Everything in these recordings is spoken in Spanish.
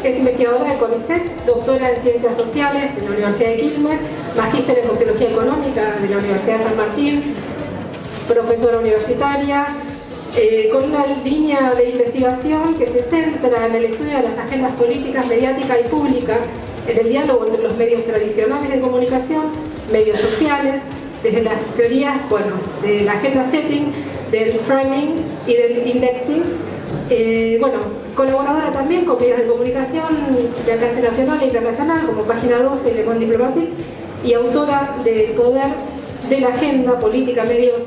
es investigadora del CONICET, doctora en Ciencias Sociales de la Universidad de Quilmes, magíster en Sociología Económica de la Universidad de San Martín, profesora universitaria, con una línea de investigación que se centra en el estudio de las agendas políticas, mediática y pública, en el diálogo entre los medios tradicionales de comunicación, medios sociales, desde las teorías, de la agenda setting, del framing y del indexing. Colaboradora también con medios de comunicación de alcance nacional e internacional, como Página 12 y Le Monde Diplomatique, y autora de El Poder de la Agenda Política, Medios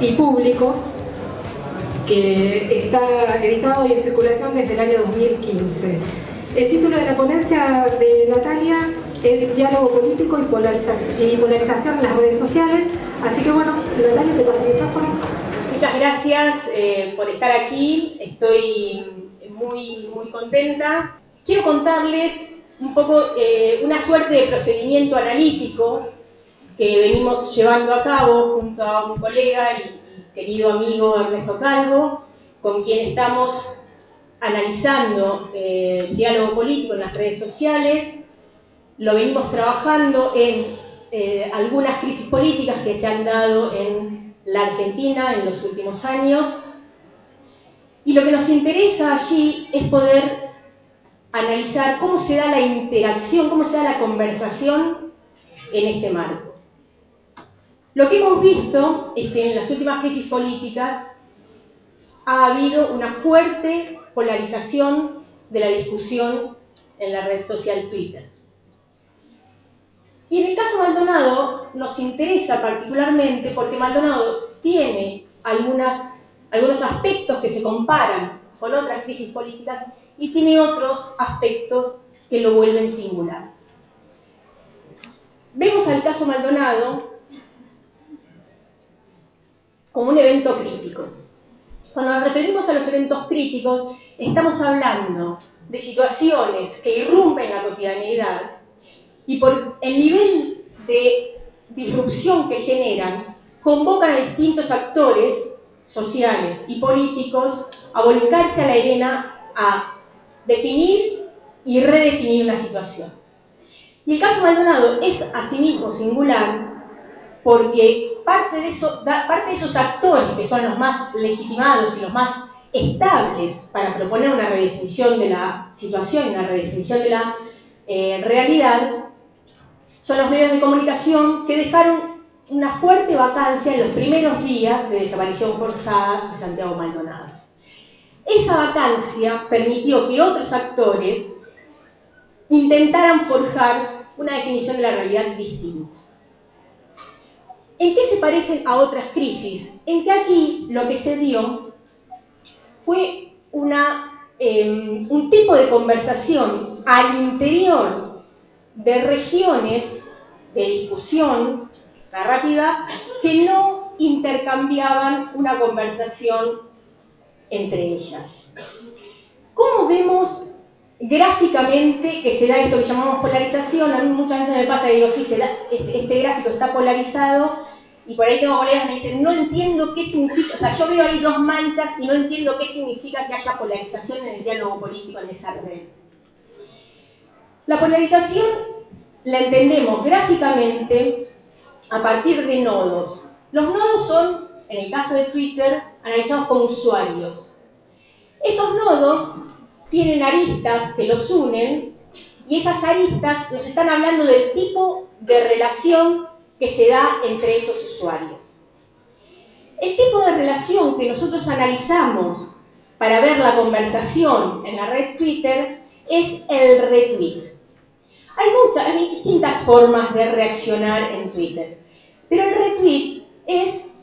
y Públicos, que está editado y en circulación desde el año 2015. El título de la ponencia de Natalia es Diálogo político y polarización en las redes sociales. Así que Natalia, te paso el micrófono. Muchas gracias por estar aquí. Estoy muy contenta. Quiero contarles un poco una suerte de procedimiento analítico que venimos llevando a cabo junto a un colega y querido amigo Ernesto Calvo, con quien estamos analizando el diálogo político en las redes sociales. Lo venimos trabajando en algunas crisis políticas que se han dado en la Argentina en los últimos años. Y lo que nos interesa allí es poder analizar cómo se da la interacción, cómo se da la conversación en este marco. Lo que hemos visto es que en las últimas crisis políticas ha habido una fuerte polarización de la discusión en la red social Twitter. Y en el caso Maldonado nos interesa particularmente porque Maldonado tiene algunos aspectos que se comparan con otras crisis políticas y tiene otros aspectos que lo vuelven singular. Vemos al caso Maldonado como un evento crítico. Cuando nos referimos a los eventos críticos, estamos hablando de situaciones que irrumpen la cotidianeidad y por el nivel de disrupción que generan, convocan a distintos actores sociales y políticos a volcarse a la arena a definir y redefinir una situación. Y el caso Maldonado es asimismo singular porque parte de esos actores que son los más legitimados y los más estables para proponer una redefinición de la situación, una redefinición de la realidad, son los medios de comunicación que dejaron una fuerte vacancia en los primeros días de desaparición forzada de Santiago Maldonado. Esa vacancia permitió que otros actores intentaran forjar una definición de la realidad distinta. ¿En qué se parecen a otras crisis? En que aquí lo que se dio fue un tipo de conversación al interior de regiones de discusión narrativa que no intercambiaban una conversación entre ellas. ¿Cómo vemos gráficamente que se da esto que llamamos polarización? A mí muchas veces me pasa que digo, sí, este gráfico está polarizado, y por ahí tengo colegas que me dicen, no entiendo qué significa, o sea, yo veo ahí dos manchas y no entiendo qué significa que haya polarización en el diálogo político en esa red. La polarización la entendemos gráficamente a partir de nodos. Los nodos son, en el caso de Twitter, analizados como usuarios. Esos nodos tienen aristas que los unen y esas aristas nos están hablando del tipo de relación que se da entre esos usuarios. El tipo de relación que nosotros analizamos para ver la conversación en la red Twitter es el retweet. Hay distintas formas de reaccionar en Twitter, pero el retweet es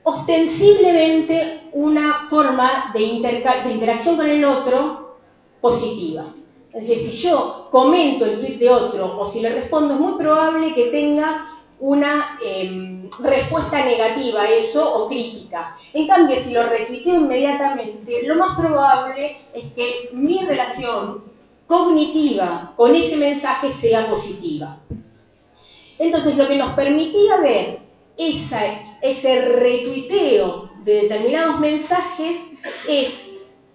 ostensiblemente una forma de interacción con el otro positiva. Es decir, si yo comento el tweet de otro o si le respondo, es muy probable que tenga una respuesta negativa a eso o crítica. En cambio, si lo retuiteo inmediatamente, lo más probable es que mi relación cognitiva con ese mensaje sea positiva. Entonces, lo que nos permitía ver ese retuiteo de determinados mensajes es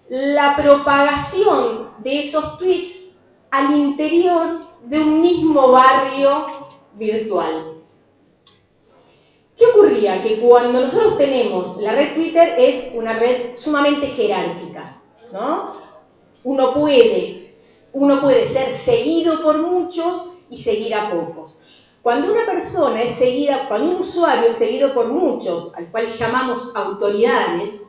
la propagación de esos tweets al interior de un mismo barrio virtual. ¿Qué ocurría? Que cuando nosotros tenemos la red Twitter es una red sumamente jerárquica, ¿no? Uno puede ser seguido por muchos y seguir a pocos. Cuando una persona es seguida, cuando un usuario es seguido por muchos, al cual llamamos autoridades,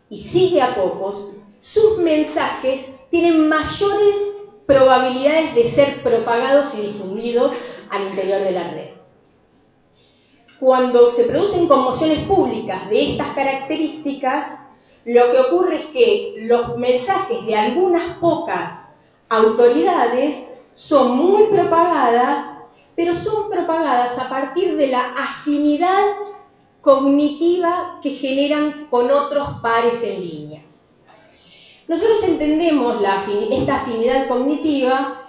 y sigue a pocos, sus mensajes tienen mayores probabilidades de ser propagados y difundidos al interior de la red. Cuando se producen conmociones públicas de estas características, lo que ocurre es que los mensajes de algunas pocas autoridades son muy propagadas, pero son propagadas a partir de la afinidad cognitiva que generan con otros pares en línea. Nosotros entendemos esta afinidad cognitiva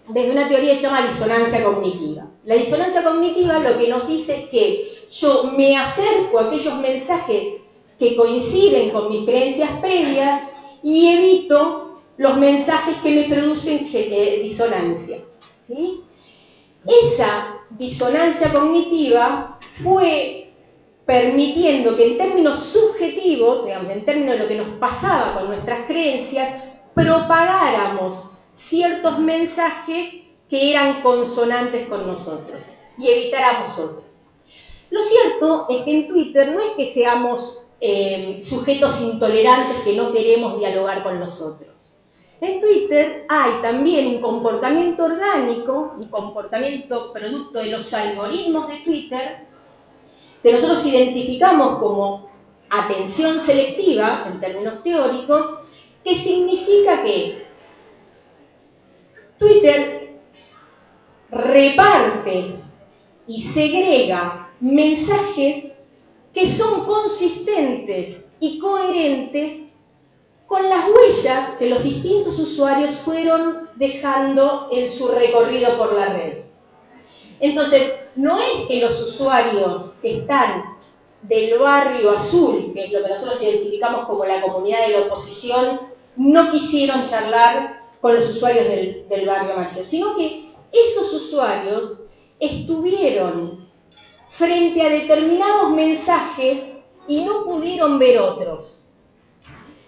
desde una teoría que se llama disonancia cognitiva. La disonancia cognitiva lo que nos dice es que yo me acerco a aquellos mensajes que coinciden con mis creencias previas y evito los mensajes que me producen disonancia, ¿sí? Esa disonancia cognitiva fue permitiendo que en términos subjetivos, digamos, en términos de lo que nos pasaba con nuestras creencias, propagáramos ciertos mensajes que eran consonantes con nosotros y evitáramos otros. Lo cierto es que en Twitter no es que seamos sujetos intolerantes que no queremos dialogar con los otros. En Twitter hay también un comportamiento orgánico, un comportamiento producto de los algoritmos de Twitter, que nosotros identificamos como atención selectiva, en términos teóricos, que significa que Twitter reparte y segrega mensajes que son consistentes y coherentes con las huellas que los distintos usuarios fueron dejando en su recorrido por la red. Entonces, no es que los usuarios que están del barrio azul, que es lo que nosotros identificamos como la comunidad de la oposición, no quisieron charlar con los usuarios del barrio amarillo, sino que esos usuarios estuvieron frente a determinados mensajes y no pudieron ver otros.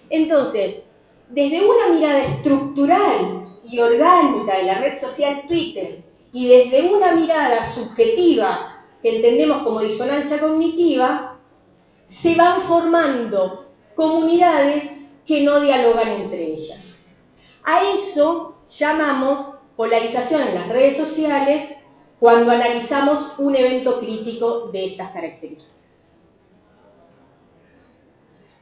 Entonces, desde una mirada estructural y orgánica de la red social Twitter y desde una mirada subjetiva que entendemos como disonancia cognitiva, se van formando comunidades que no dialogan entre ellas. A eso llamamos polarización en las redes sociales cuando analizamos un evento crítico de estas características.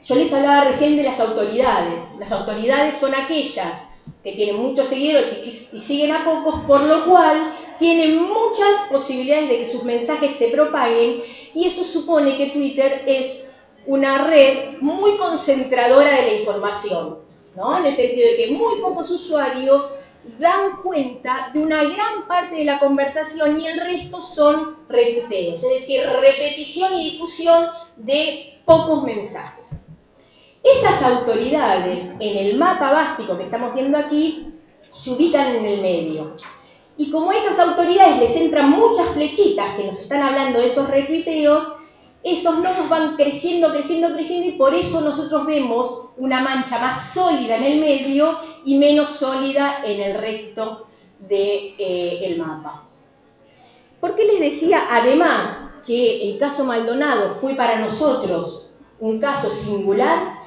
Yo les hablaba recién de las autoridades. Las autoridades son aquellas que tienen muchos seguidores y siguen a pocos, por lo cual tienen muchas posibilidades de que sus mensajes se propaguen, y eso supone que Twitter es una red muy concentradora de la información, ¿no? En el sentido de que muy pocos usuarios dan cuenta de una gran parte de la conversación y el resto son retuiteos, es decir, repetición y difusión de pocos mensajes. Esas autoridades, en el mapa básico que estamos viendo aquí, se ubican en el medio. Y como esas autoridades les entran muchas flechitas que nos están hablando de esos retuiteos, esos nodos van creciendo, creciendo, creciendo, y por eso nosotros vemos una mancha más sólida en el medio y menos sólida en el resto del mapa. ¿Por qué les decía, además, que el caso Maldonado fue para nosotros un caso singular?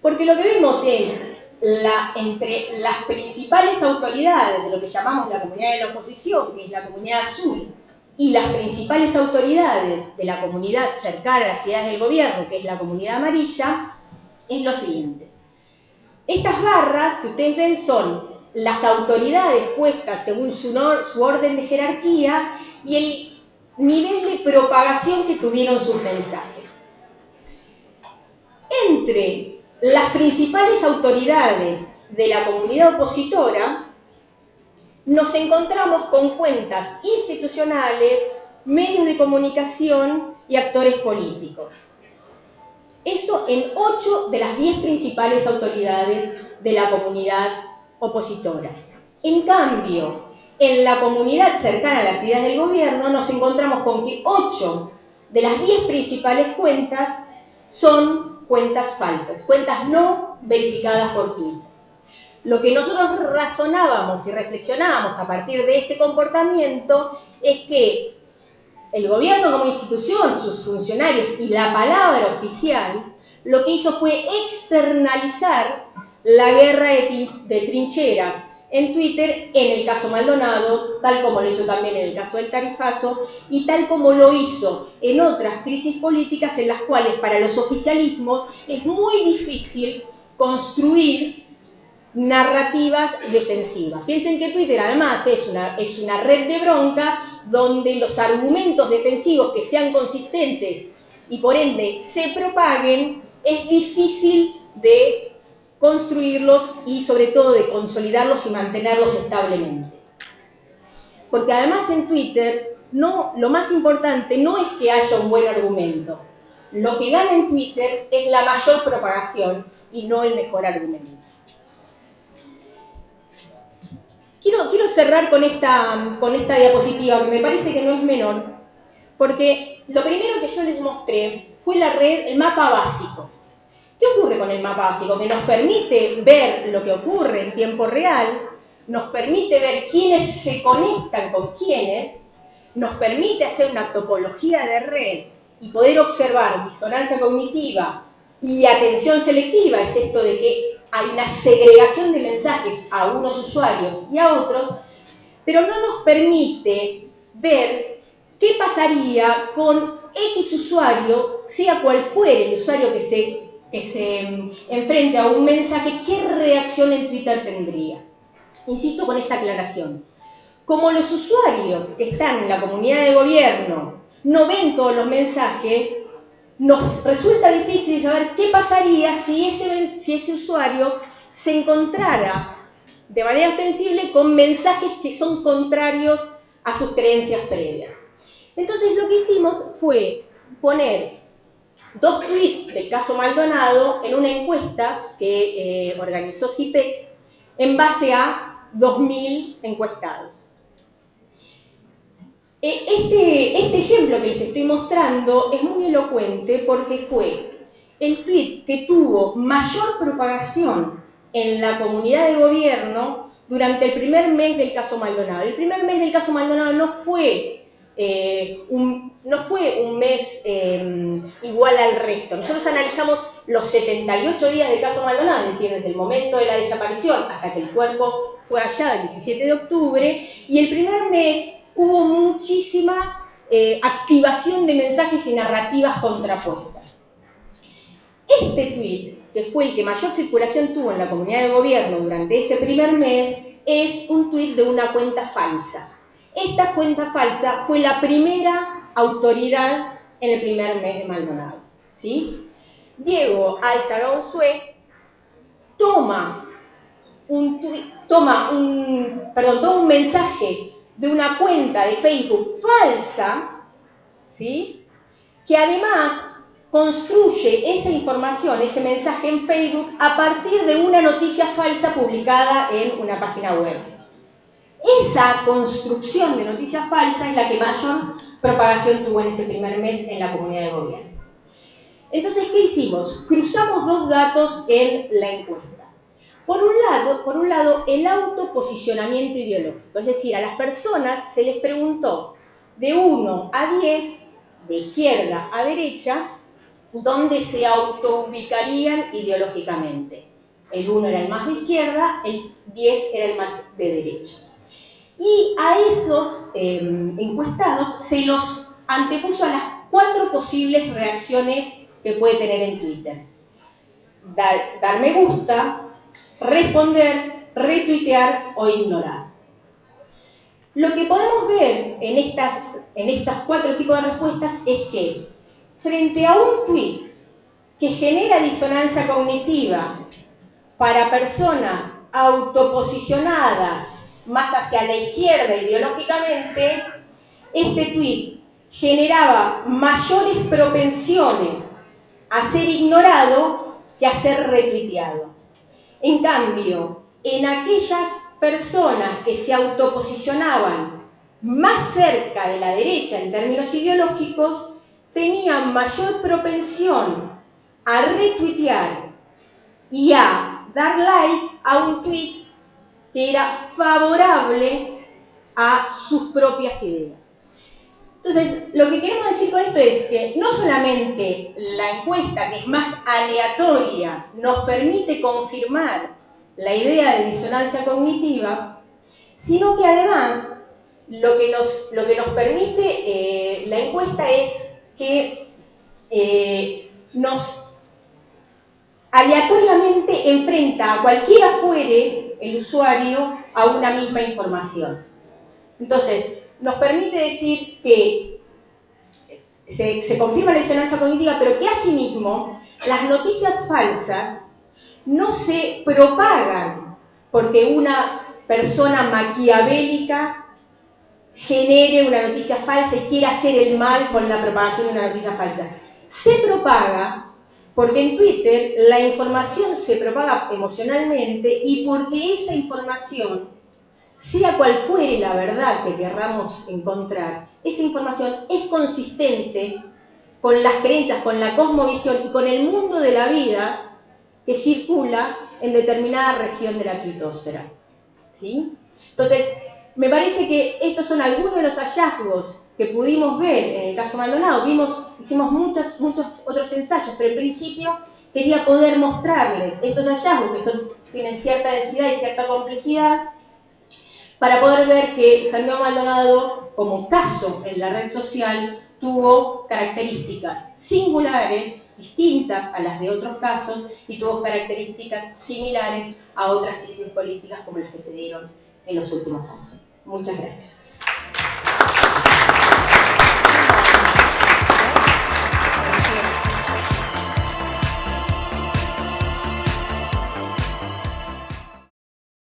Porque lo que vemos es, entre las principales autoridades de lo que llamamos la comunidad de la oposición, que es la comunidad azul, y las principales autoridades de la comunidad cercana a las ideas del gobierno, que es la comunidad amarilla, es lo siguiente. Estas barras que ustedes ven son las autoridades puestas según su orden de jerarquía y el nivel de propagación que tuvieron sus mensajes. Entre las principales autoridades de la comunidad opositora, nos encontramos con cuentas institucionales, medios de comunicación y actores políticos. Eso en 8 de las 10 principales autoridades de la comunidad opositora. En cambio, en la comunidad cercana a las ideas del gobierno nos encontramos con que 8 de las 10 principales cuentas son cuentas falsas, cuentas no verificadas por Twitter. Lo que nosotros razonábamos y reflexionábamos a partir de este comportamiento es que el gobierno como institución, sus funcionarios y la palabra oficial, lo que hizo fue externalizar la guerra de trincheras en Twitter, en el caso Maldonado, tal como lo hizo también en el caso del tarifazo, y tal como lo hizo en otras crisis políticas en las cuales para los oficialismos es muy difícil construir narrativas defensivas. Piensen que Twitter además es una red de bronca donde los argumentos defensivos que sean consistentes y por ende se propaguen, es difícil de construirlos y sobre todo de consolidarlos y mantenerlos establemente. Porque además en Twitter lo más importante no es que haya un buen argumento. Lo que gana en Twitter es la mayor propagación y no el mejor argumento. Quiero cerrar con esta diapositiva, que me parece que no es menor, porque lo primero que yo les mostré fue el mapa básico. ¿Qué ocurre con el mapa básico? Que nos permite ver lo que ocurre en tiempo real, nos permite ver quiénes se conectan con quiénes, nos permite hacer una topología de red y poder observar disonancia cognitiva y atención selectiva, es esto de que hay una segregación de mensajes a unos usuarios y a otros, pero no nos permite ver qué pasaría con X usuario, sea cual fuere el usuario que se enfrente a un mensaje, qué reacción en Twitter tendría. Insisto con esta aclaración. Como los usuarios que están en la comunidad de gobierno no ven todos los mensajes, nos resulta difícil saber qué pasaría si ese usuario se encontrara de manera ostensible con mensajes que son contrarios a sus creencias previas. Entonces lo que hicimos fue poner 2 tweets del caso Maldonado en una encuesta que organizó CIPEC en base a 2.000 encuestados. Este ejemplo que les estoy mostrando es muy elocuente porque fue el tweet que tuvo mayor propagación en la comunidad de gobierno durante el primer mes del caso Maldonado. El primer mes del caso Maldonado no fue un mes igual al resto. Nosotros analizamos los 78 días del caso Maldonado, es decir, desde el momento de la desaparición hasta que el cuerpo fue hallado el 17 de octubre, y el primer mes hubo muchísima activación de mensajes y narrativas contrapuestas. Este tweet, que fue el que mayor circulación tuvo en la comunidad de gobierno durante ese primer mes, es un tweet de una cuenta falsa. Esta cuenta falsa fue la primera autoridad en el primer mes de Maldonado, ¿sí? Diego Álzaga Unzué toma un mensaje de una cuenta de Facebook falsa, ¿sí? Que además construye esa información, ese mensaje en Facebook a partir de una noticia falsa publicada en una página web. Esa construcción de noticia falsa es la que mayor propagación tuvo en ese primer mes en la comunidad de gobierno. Entonces, ¿qué hicimos? Cruzamos 2 datos en la encuesta. Por un lado, el autoposicionamiento ideológico, es decir, a las personas se les preguntó de 1 a 10, de izquierda a derecha, dónde se autoubicarían ideológicamente. El 1 era el más de izquierda, el 10 era el más de derecha. Y a esos encuestados se los antepuso a las 4 posibles reacciones que puede tener en Twitter. Dar me gusta, responder, retuitear o ignorar. Lo que podemos ver en estas 4 tipos de respuestas es que frente a un tweet que genera disonancia cognitiva para personas autoposicionadas más hacia la izquierda ideológicamente, este tweet generaba mayores propensiones a ser ignorado que a ser retuiteado. En cambio, en aquellas personas que se autoposicionaban más cerca de la derecha en términos ideológicos, tenían mayor propensión a retuitear y a dar like a un tweet que era favorable a sus propias ideas. Entonces, lo que queremos decir con esto es que no solamente la encuesta, que es más aleatoria, nos permite confirmar la idea de disonancia cognitiva, sino que además lo que nos permite la encuesta es que nos aleatoriamente enfrenta a cualquiera fuere el usuario a una misma información. Entonces, nos permite decir que se confirma la disonancia cognitiva, pero que asimismo las noticias falsas no se propagan porque una persona maquiavélica genere una noticia falsa y quiera hacer el mal con la propagación de una noticia falsa. Se propaga porque en Twitter la información se propaga emocionalmente y porque esa información, sea cual fuere la verdad que querramos encontrar, esa información es consistente con las creencias, con la cosmovisión y con el mundo de la vida que circula en determinada región de la tuitosfera. ¿Sí? Entonces, me parece que estos son algunos de los hallazgos que pudimos ver en el caso Maldonado. Hicimos muchos otros ensayos, pero en principio quería poder mostrarles estos hallazgos que tienen cierta densidad y cierta complejidad, para poder ver que Santiago Maldonado, como caso en la red social, tuvo características singulares, distintas a las de otros casos, y tuvo características similares a otras crisis políticas como las que se dieron en los últimos años. Muchas gracias.